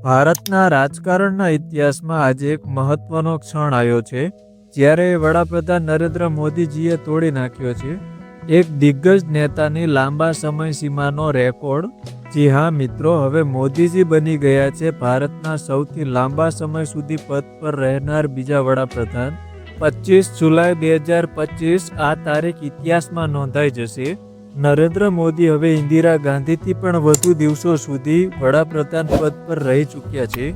ભારતના રાજકારણના ઇતિહાસમાં આજે એક મહત્વનો ક્ષણ આવ્યો છે, જ્યારે વડાપ્રધાન નરેન્દ્ર મોદીજીએ તોડી નાખ્યો છે એક દિગ્ગજ નેતાની લાંબા સમય સીમાનો રેકોર્ડ. જી હા મિત્રો, હવે મોદીજી બની ગયા છે ભારતના સૌથી લાંબા સમય સુધી પદ પર રહેનાર બીજા વડાપ્રધાન. 25 જુલાઈ 2025 આ તારીખ ઇતિહાસમાં નોંધાઈ જશે. નરેન્દ્ર મોદી હવે ઇન્દિરા ગાંધીથી પણ વધુ દિવસો સુધી વડાપ્રધાન પદ પર રહી ચૂક્યા છે.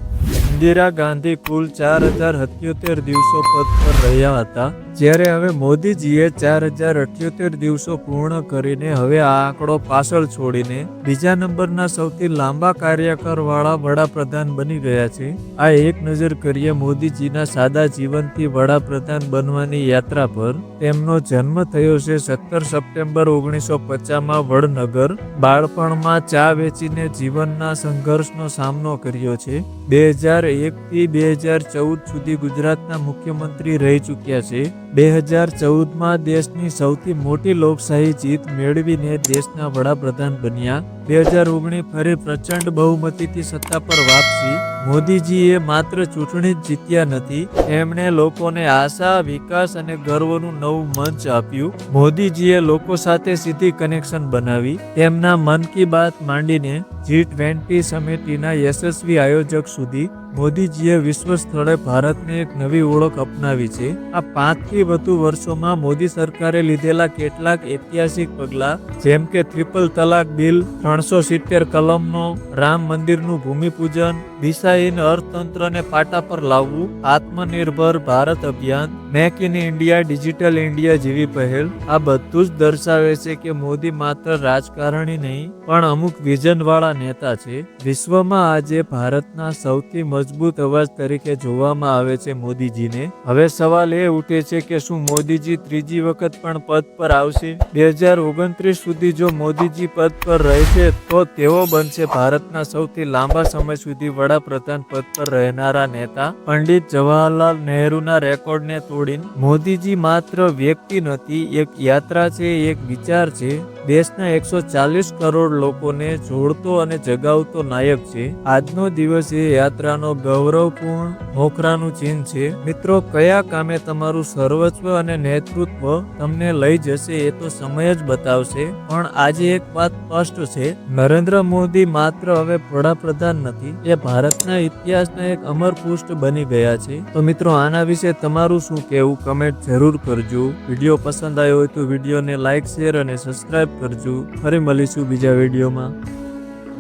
ઇન્દિરા ગાંધી કુલ 4078 દિવસો પદ પર રહ્યા હતા, જ્યારે હવે મોદીજીએ 4078 દિવસો પૂર્ણ કરીને હવે આ આંકડો પાછળ છોડીને બીજા નંબરના સૌથી લાંબા કાર્યકાળ વાળા વડાપ્રધાન બની ગયા છે. આ એક નજર કરીએ મોદીજીના સાદા જીવનથી વડાપ્રધાન બનવાની યાત્રા પર. તેમનો જન્મ થયો છે 17 સપ્ટેમ્બર 1950માં વડનગર. બાળપણમાં ચા વેચીને જીવનના સંઘર્ષનો સામનો કર્યો છે. 2001થી 2014 સુધી ગુજરાતના મુખ્યમંત્રી રહી ચૂક્યા છે. 2014માં દેશની સૌથી મોટી લોકશાહી જીત મેળવીને દેશના વડાપ્રધાન બન્યા. 2019 ફરી પ્રચંડ બહુમતીથી સત્તા પર વાપસી. મોદીજીએ માત્ર ચૂંટણી જ જીત્યા નથી, એમણે લોકોને આશા, વિકાસ અને ગર્વનું નવું મંચ આપ્યું. મોદીજીએ લોકો સાથે સીધી કનેક્શન બનાવી. તેમના મન કી બાત માંડીને G20 સમિતિના યશસ્વી આયોજક સુધી મોદીજીએ વિશ્વ સ્થળે ભારતને એક નવી ઓળખ અપનાવી છે. આ 5થી વધુ વર્ષોમાં મોદી સરકારે લીધેલા કેટલાક ઐતિહાસિક પગલાં, જેમ કે ટ્રિપલ તલાક બિલ, 370 કલમનો, રામ મંદિરનું ભૂમિપૂજન, દિશાહીન અર્થતંત્રને પાટા પર લાવવું, આત્મનિર્ભર ભારત અભિયાન, make in India, digital India જેવી પહેલ, આ બધું જ દર્શાવે છે કે મોદી માત્ર રાજકારણી નહીં પણ અમુક વિઝનવાળા નેતા છે. વિશ્વમાં આજે ભારતના સૌથી મજબૂત અવાજ તરીકે જોવામાં આવે છે મોદીજીને. હવે સવાલ એ ઉઠે છે કે શું મોદીજી ત્રીજી વખત પણ પદ પર આવશે? 2029 સુધી જો મોદીજી પદ પર રહેશે તો તેઓ બનશે ભારતના સૌથી લાંબા સમય સુધી વડાપ્રધાન પદ પર રહેનારા નેતા. પંડિત જવાહરલાલ નહેરુના રેકોર્ડને તોડીને મોદીજી માત્ર વ્યક્તિ નથી, એક યાત્રા છે, એક વિચાર છે. દેશના 140 કરોડ લોકોને જોડતો અને જગાવતો નાયક છે. આજનો દિવસ એ યાત્રાનો ગૌરવપૂર્ણ મોખરાનું ચિહ્ન છે. મિત્રો, કયા કામે તમારું સર્વસ્વ અને નેતૃત્વ તમને લઈ જશે એ તો સમય જ બતાવશે, પણ આજે એક વાત સ્પષ્ટ છે, નરેન્દ્ર મોદી માત્ર હવે વડાપ્રધાન નથી, એ ભારતના ઇતિહાસના એક અમર પૃષ્ઠ બની ગયા છે. તો મિત્રો, આના વિશે તમારું શું કહેવું કમેન્ટ જરૂર કરજો. વિડીયો પસંદ આવ્યો હોય તો વિડીયોને લાઈક, શેર અને સબસ્ક્રાઇબ કરજો. ફરી મળીશું બીજા વિડીયોમાં.